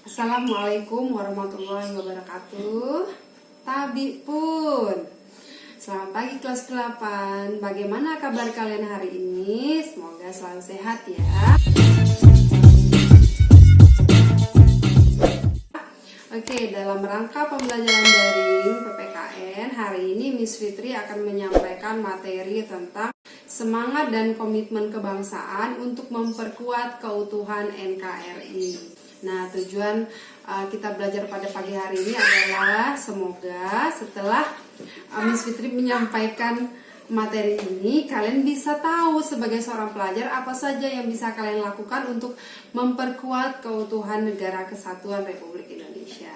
Assalamualaikum warahmatullahi wabarakatuh. Tabi pun. Selamat pagi kelas 8. Bagaimana kabar kalian hari ini? Semoga selalu sehat ya. Oke, dalam rangka pembelajaran daring PPKN, hari ini Miss Fitri akan menyampaikan materi tentang semangat dan komitmen kebangsaan untuk memperkuat keutuhan NKRI. Nah, tujuan kita belajar pada pagi hari ini adalah semoga setelah Miss Fitri menyampaikan materi ini, kalian bisa tahu sebagai seorang pelajar apa saja yang bisa kalian lakukan untuk memperkuat keutuhan Negara Kesatuan Republik Indonesia.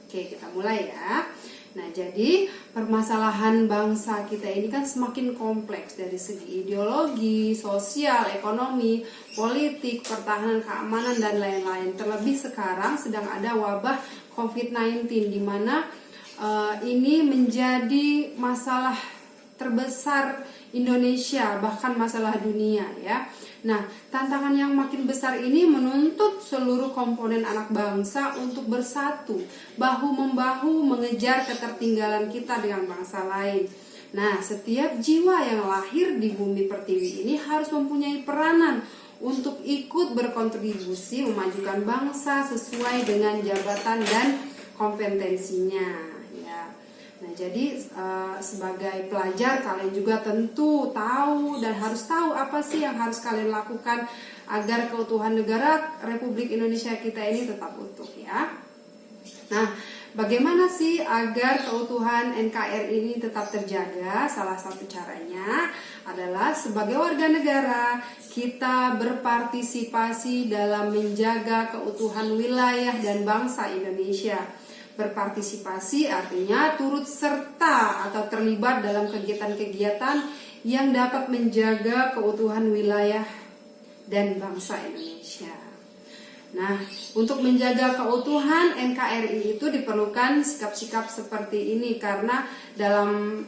Oke, kita mulai ya. Nah, jadi permasalahan bangsa kita ini kan semakin kompleks dari segi ideologi, sosial, ekonomi, politik, pertahanan, keamanan, dan lain-lain. Terlebih sekarang sedang ada wabah COVID-19 di mana ini menjadi masalah terbesar Indonesia, bahkan masalah dunia ya. Nah, tantangan yang makin besar ini menuntut seluruh komponen anak bangsa untuk bersatu, bahu-membahu mengejar ketertinggalan kita dengan bangsa lain. Nah, setiap jiwa yang lahir di bumi pertiwi ini harus mempunyai peranan untuk ikut berkontribusi memajukan bangsa sesuai dengan jabatan dan kompetensinya. Nah, jadi sebagai pelajar kalian juga tentu tahu dan harus tahu apa sih yang harus kalian lakukan agar keutuhan negara Republik Indonesia kita ini tetap utuh ya. Nah, bagaimana sih agar keutuhan NKRI ini tetap terjaga? Salah satu caranya adalah sebagai warga negara kita berpartisipasi dalam menjaga keutuhan wilayah dan bangsa Indonesia. Berpartisipasi artinya turut serta atau terlibat dalam kegiatan-kegiatan yang dapat menjaga keutuhan wilayah dan bangsa Indonesia. Nah, untuk menjaga keutuhan NKRI itu diperlukan sikap-sikap seperti ini karena dalam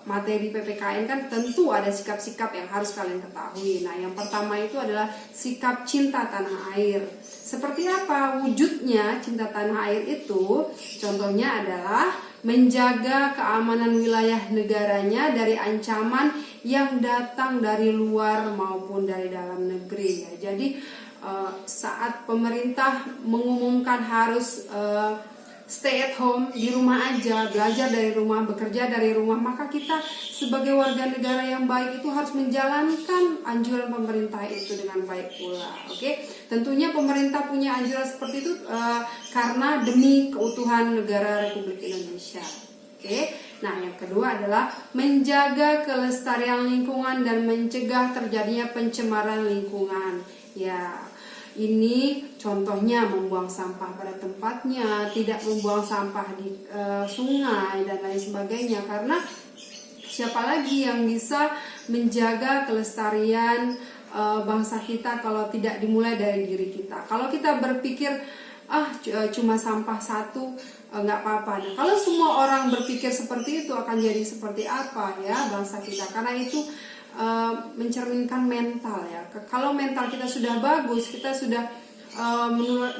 materi PPKN kan tentu ada sikap-sikap yang harus kalian ketahui. Nah, yang pertama itu adalah sikap cinta tanah air. Seperti apa wujudnya cinta tanah air itu? Contohnya adalah menjaga keamanan wilayah negaranya dari ancaman yang datang dari luar maupun dari dalam negeri ya. Jadi saat pemerintah mengumumkan harus stay at home, di rumah aja, belajar dari rumah, bekerja dari rumah, maka kita sebagai warga negara yang baik itu harus menjalankan anjuran pemerintah itu dengan baik pula. Oke, tentunya pemerintah punya anjuran seperti itu karena demi keutuhan negara Republik Indonesia. Oke, nah yang kedua adalah menjaga kelestarian lingkungan dan mencegah terjadinya pencemaran lingkungan. Ya, ini contohnya membuang sampah pada tempatnya, tidak membuang sampah di sungai dan lain sebagainya. Karena siapa lagi yang bisa menjaga kelestarian bangsa kita kalau tidak dimulai dari diri kita. Kalau kita berpikir cuma sampah satu nggak apa-apa. Nah, kalau semua orang berpikir seperti itu akan jadi seperti apa ya bangsa kita? Karena itu mencerminkan mental ya. Kalau mental kita sudah bagus, kita sudah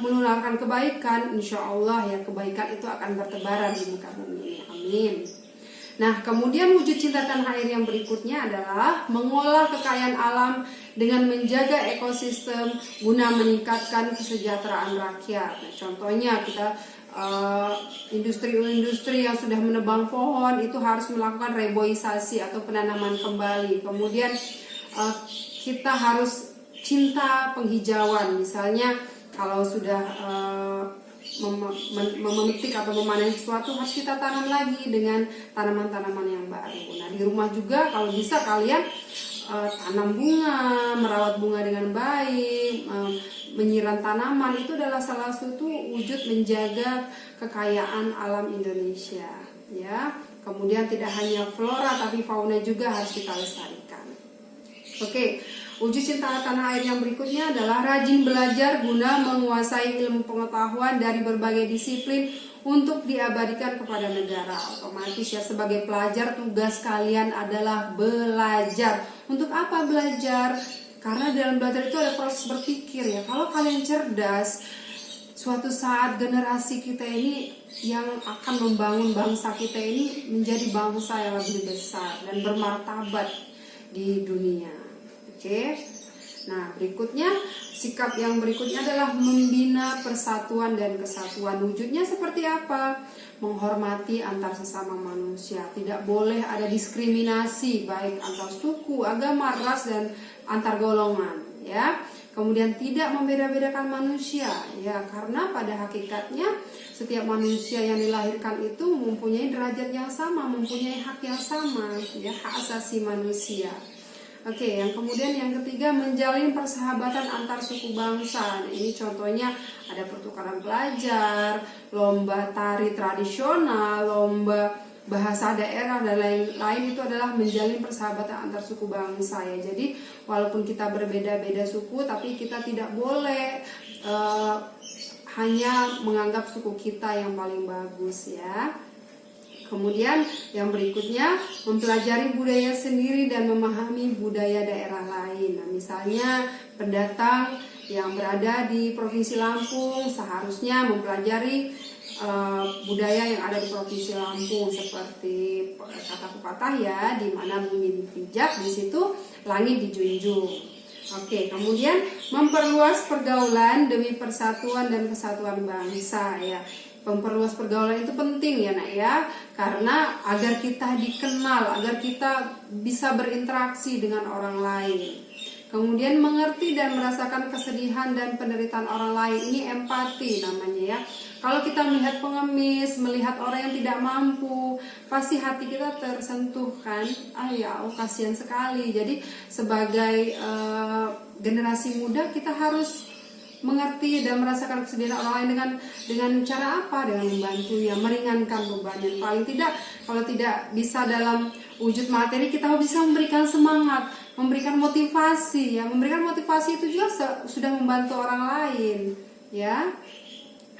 menularkan kebaikan, insya Allah ya kebaikan itu akan bertebaran di muka bumi ini. Amin. Nah, kemudian wujud cinta tanah air yang berikutnya adalah mengolah kekayaan alam dengan menjaga ekosistem guna meningkatkan kesejahteraan rakyat. Nah, contohnya kita industri-industri yang sudah menebang pohon itu harus melakukan reboisasi atau penanaman kembali. Kemudian kita harus cinta penghijauan. Misalnya kalau sudah memetik atau memanen sesuatu harus kita tanam lagi dengan tanaman-tanaman yang baru. Nah, di rumah juga kalau bisa kalian tanam bunga, merawat bunga dengan baik, menyiram tanaman, itu adalah salah satu wujud menjaga kekayaan alam Indonesia ya. Kemudian tidak hanya flora tapi fauna juga harus kita lestarikan. Oke, wujud cinta tanah air yang berikutnya adalah rajin belajar guna menguasai ilmu pengetahuan dari berbagai disiplin untuk diabadikan kepada negara. Otomatis ya sebagai pelajar tugas kalian adalah belajar. Untuk apa belajar? Karena dalam belajar itu ada proses berpikir ya. Kalau kalian cerdas, suatu saat generasi kita ini yang akan membangun bangsa kita ini menjadi bangsa yang lebih besar dan bermartabat di dunia. Oke. Nah, berikutnya, sikap yang berikutnya adalah membina persatuan dan kesatuan. Wujudnya seperti apa? Menghormati antar sesama manusia. Tidak boleh ada diskriminasi baik antar suku, agama, ras, dan antar golongan, ya. Kemudian tidak membeda-bedakan manusia, ya, karena pada hakikatnya setiap manusia yang dilahirkan itu mempunyai derajat yang sama, mempunyai hak yang sama, ya, hak asasi manusia. Oke, yang kemudian yang ketiga, menjalin persahabatan antar suku bangsa. Nah, ini contohnya ada pertukaran pelajar, lomba tari tradisional, lomba bahasa daerah, dan lain-lain. Itu adalah menjalin persahabatan antar suku bangsa ya. Jadi walaupun kita berbeda-beda suku, tapi kita tidak boleh hanya menganggap suku kita yang paling bagus ya. Kemudian yang berikutnya, mempelajari budaya sendiri dan memahami budaya daerah lain. Nah, misalnya pendatang yang berada di Provinsi Lampung seharusnya mempelajari budaya yang ada di Provinsi Lampung, seperti kata pepatah ya, di mana bumi dipijak, di situ langit dijunjung. Oke, kemudian memperluas pergaulan demi persatuan dan kesatuan bangsa ya. Memperluas pergaulan itu penting ya nak ya, karena agar kita dikenal, agar kita bisa berinteraksi dengan orang lain. Kemudian mengerti dan merasakan kesedihan dan penderitaan orang lain, ini empati namanya ya. Kalau kita melihat pengemis, melihat orang yang tidak mampu, pasti hati kita tersentuh kan. Kasihan sekali. Jadi sebagai generasi muda kita harus mengerti dan merasakan kesedihan orang lain dengan cara apa? Dengan membantu ya, meringankan beban. Yang paling tidak, kalau tidak bisa dalam wujud materi, kita bisa memberikan semangat, memberikan motivasi ya. Memberikan motivasi itu juga sudah membantu orang lain ya.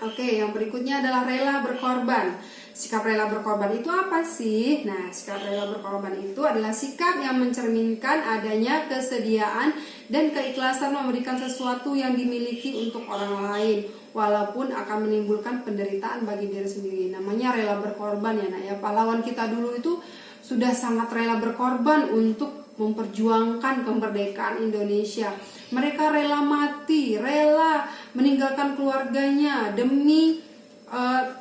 Oke, yang berikutnya adalah rela berkorban. Sikap rela berkorban itu apa sih? Nah, sikap rela berkorban itu adalah sikap yang mencerminkan adanya kesediaan dan keikhlasan memberikan sesuatu yang dimiliki untuk orang lain, walaupun akan menimbulkan penderitaan bagi diri sendiri. Namanya rela berkorban ya nak ya. Pahlawan kita dulu itu sudah sangat rela berkorban untuk memperjuangkan kemerdekaan Indonesia. Mereka rela mati, rela meninggalkan keluarganya demi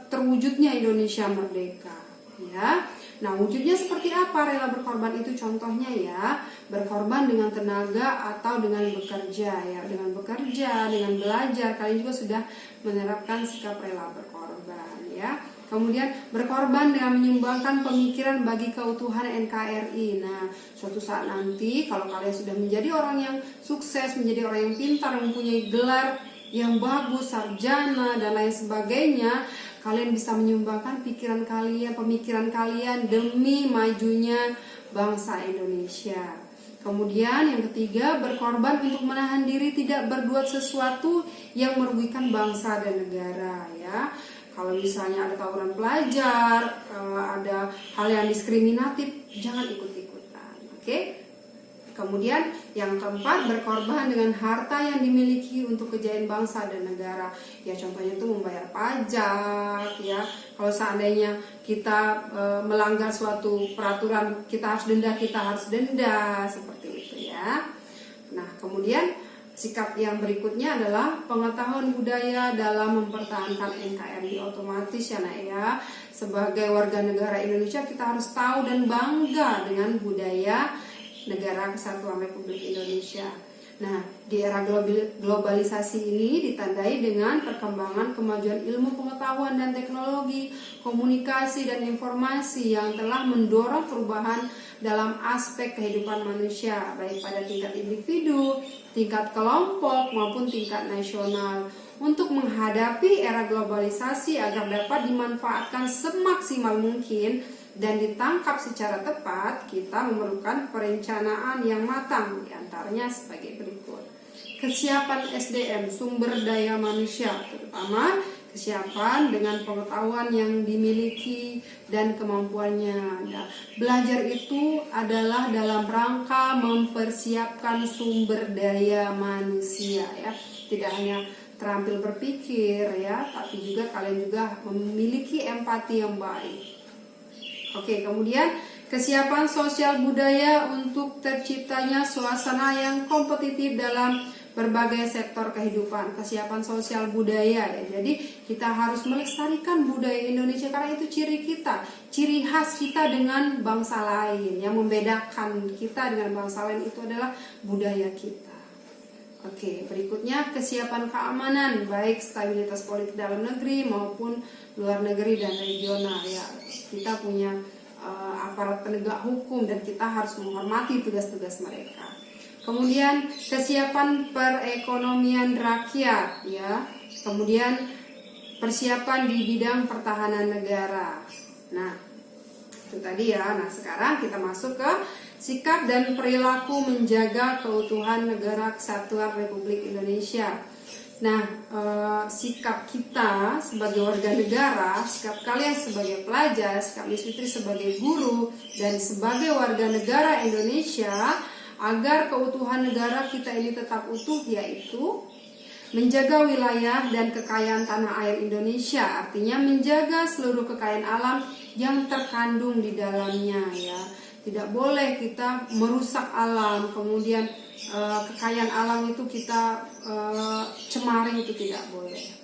terwujudnya Indonesia merdeka ya. Nah, wujudnya seperti apa rela berkorban itu? Contohnya ya, berkorban dengan tenaga atau dengan bekerja ya. Dengan bekerja, dengan belajar, kalian juga sudah menerapkan sikap rela berkorban ya. Kemudian berkorban dengan menyumbangkan pemikiran bagi keutuhan NKRI. Nah, suatu saat nanti kalau kalian sudah menjadi orang yang sukses, menjadi orang yang pintar, yang mempunyai gelar yang bagus, sarjana dan lain sebagainya, kalian bisa menyumbangkan pikiran kalian, pemikiran kalian demi majunya bangsa Indonesia. Kemudian yang ketiga, berkorban untuk menahan diri tidak berbuat sesuatu yang merugikan bangsa dan negara ya. Kalau misalnya ada tawuran pelajar, ada hal yang diskriminatif, jangan ikut-ikutan. Oke? Kemudian yang keempat, berkorban dengan harta yang dimiliki untuk kejayaan bangsa dan negara. Ya, contohnya itu membayar pajak ya. Kalau seandainya kita melanggar suatu peraturan, kita harus denda seperti itu ya. Nah, kemudian sikap yang berikutnya adalah pengetahuan budaya dalam mempertahankan NKRI. Otomatis ya nak ya, sebagai warga negara Indonesia kita harus tahu dan bangga dengan budaya Negara Kesatuan Republik Indonesia. Nah, di era globalisasi ini ditandai dengan perkembangan kemajuan ilmu pengetahuan dan teknologi, komunikasi dan informasi yang telah mendorong perubahan dalam aspek kehidupan manusia, baik pada tingkat individu, tingkat kelompok maupun tingkat nasional. Untuk menghadapi era globalisasi agar dapat dimanfaatkan semaksimal mungkin dan ditangkap secara tepat, kita memerlukan perencanaan yang matang, diantaranya sebagai berikut. Kesiapan SDM, sumber daya manusia, terutama Kesiapan dengan pengetahuan yang dimiliki dan kemampuannya. Nah, belajar itu adalah dalam rangka mempersiapkan sumber daya manusia ya. Tidak hanya terampil berpikir ya, tapi juga kalian juga memiliki empati yang baik. Oke, kemudian kesiapan sosial budaya untuk terciptanya suasana yang kompetitif dalam berbagai sektor kehidupan. Kesiapan sosial budaya ya. Jadi kita harus melestarikan budaya Indonesia karena itu ciri kita, ciri khas kita dengan bangsa lain. Yang membedakan kita dengan bangsa lain itu adalah budaya kita. Oke, berikutnya kesiapan keamanan baik stabilitas politik dalam negeri maupun luar negeri dan regional ya. Kita punya aparat penegak hukum dan kita harus menghormati tugas-tugas mereka. Kemudian kesiapan perekonomian rakyat ya. Kemudian persiapan di bidang pertahanan negara. Nah, itu tadi ya. Nah, sekarang kita masuk ke sikap dan perilaku menjaga keutuhan negara kesatuan Republik Indonesia. Nah, sikap kita sebagai warga negara, sikap kalian sebagai pelajar, sikap Miss Fitri sebagai guru dan sebagai warga negara Indonesia agar keutuhan negara kita ini tetap utuh, yaitu menjaga wilayah dan kekayaan tanah air Indonesia, artinya menjaga seluruh kekayaan alam yang terkandung di dalamnya ya. Tidak boleh kita merusak alam, kemudian kekayaan alam itu kita cemari, itu tidak boleh.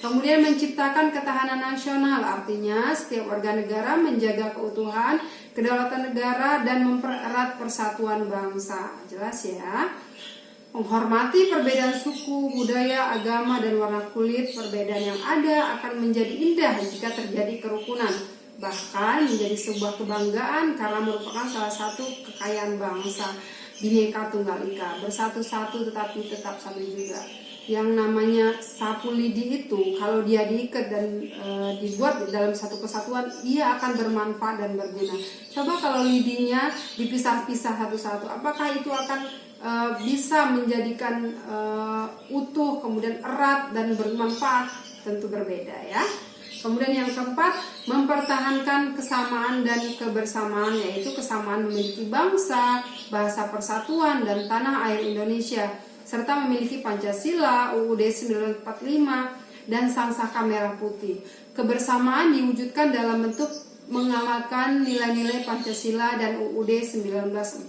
Kemudian menciptakan ketahanan nasional, artinya setiap warga negara menjaga keutuhan, kedaulatan negara dan mempererat persatuan bangsa. Jelas ya. Menghormati perbedaan suku, budaya, agama, dan warna kulit. Perbedaan yang ada akan menjadi indah jika terjadi kerukunan, bahkan menjadi sebuah kebanggaan karena merupakan salah satu kekayaan bangsa. Bhinneka Tunggal Ika, bersatu-satu tetapi tetap satu juga. Yang namanya sapu lidi itu kalau dia diikat dan dibuat dalam satu kesatuan, ia akan bermanfaat dan berguna. Coba kalau lidinya dipisah-pisah satu-satu, apakah itu akan bisa menjadikan utuh, kemudian erat dan bermanfaat? Tentu berbeda ya. Kemudian yang keempat, mempertahankan kesamaan dan kebersamaan, yaitu kesamaan memiliki bangsa, bahasa persatuan dan tanah air Indonesia, serta memiliki Pancasila, UUD 1945 dan Sangsaka Merah Putih. Kebersamaan diwujudkan dalam bentuk mengamalkan nilai-nilai Pancasila dan UUD 1945.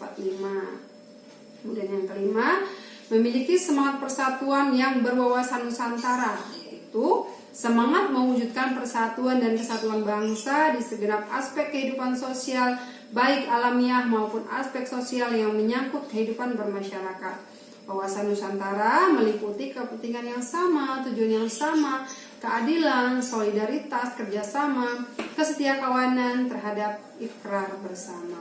Kemudian yang kelima, memiliki semangat persatuan yang berwawasan Nusantara, yaitu semangat mewujudkan persatuan dan kesatuan bangsa di segenap aspek kehidupan sosial, baik alamiah maupun aspek sosial yang menyangkut kehidupan bermasyarakat. Wawasan Nusantara meliputi kepentingan yang sama, tujuan yang sama, keadilan, solidaritas, kerjasama, kesetiakawanan terhadap ikrar bersama.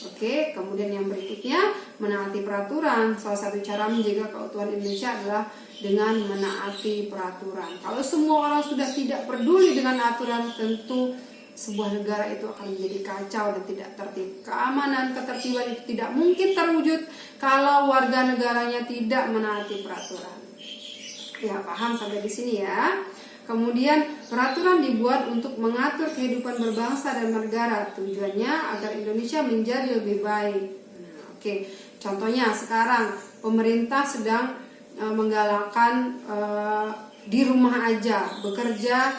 Oke, kemudian yang berikutnya, menaati peraturan. Salah satu cara menjaga keutuhan Indonesia adalah dengan menaati peraturan. Kalau semua orang sudah tidak peduli dengan aturan, tentu sebuah negara itu akan menjadi kacau dan tidak tertib. Keamanan, ketertiban itu tidak mungkin terwujud kalau warga negaranya tidak menaati peraturan. Ya, paham sampai di sini ya. Kemudian peraturan dibuat untuk mengatur kehidupan berbangsa dan bernegara. Tujuannya agar Indonesia menjadi lebih baik. Nah, oke. Contohnya sekarang pemerintah sedang menggalakkan di rumah aja, bekerja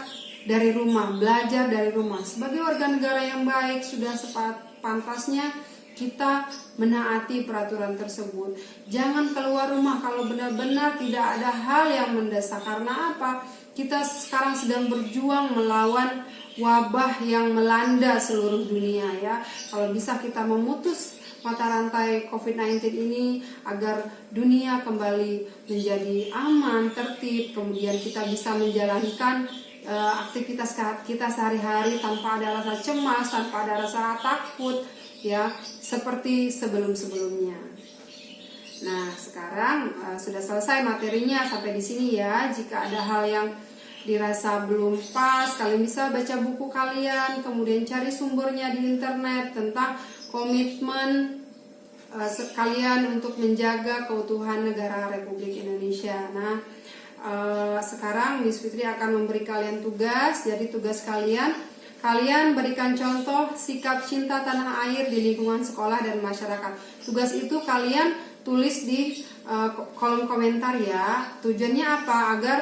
dari rumah, belajar dari rumah. Sebagai warga negara yang baik, sudah sepantasnya kita menaati peraturan tersebut. Jangan keluar rumah kalau benar-benar tidak ada hal yang mendesak. Karena apa? Kita sekarang sedang berjuang melawan wabah yang melanda seluruh dunia ya. Kalau bisa kita memutus mata rantai COVID-19 ini agar dunia kembali menjadi aman, tertib, kemudian kita bisa menjalankan aktivitas kita sehari-hari tanpa ada rasa cemas, tanpa ada rasa takut ya, seperti sebelum-sebelumnya. Nah, sekarang sudah selesai materinya sampai di sini ya. Jika ada hal yang dirasa belum pas, kalian bisa baca buku kalian, kemudian cari sumbernya di internet tentang komitmen kalian untuk menjaga keutuhan negara Republik Indonesia. Nah, sekarang Miss Fitri akan memberi kalian tugas. Jadi tugas kalian berikan contoh sikap cinta tanah air di lingkungan sekolah dan masyarakat. Tugas itu kalian tulis di kolom komentar ya. Tujuannya apa? Agar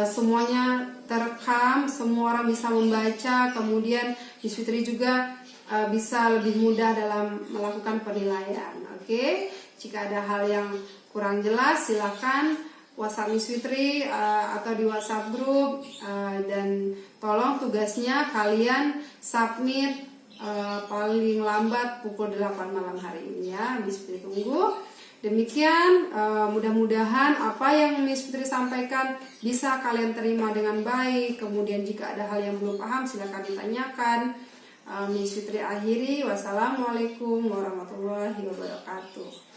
semuanya terekam, semua orang bisa membaca. Kemudian Miss Fitri juga bisa lebih mudah dalam melakukan penilaian. Oke? Jika ada hal yang kurang jelas, silakan WhatsApp Miss Fitri atau di WhatsApp grup, dan tolong tugasnya kalian submit paling lambat pukul 8 malam hari ini ya. Miss Fitri tunggu. Demikian, mudah-mudahan apa yang Miss Fitri sampaikan bisa kalian terima dengan baik. Kemudian jika ada hal yang belum paham silakan ditanyakan. Miss Fitri akhiri. Wassalamualaikum warahmatullahi wabarakatuh.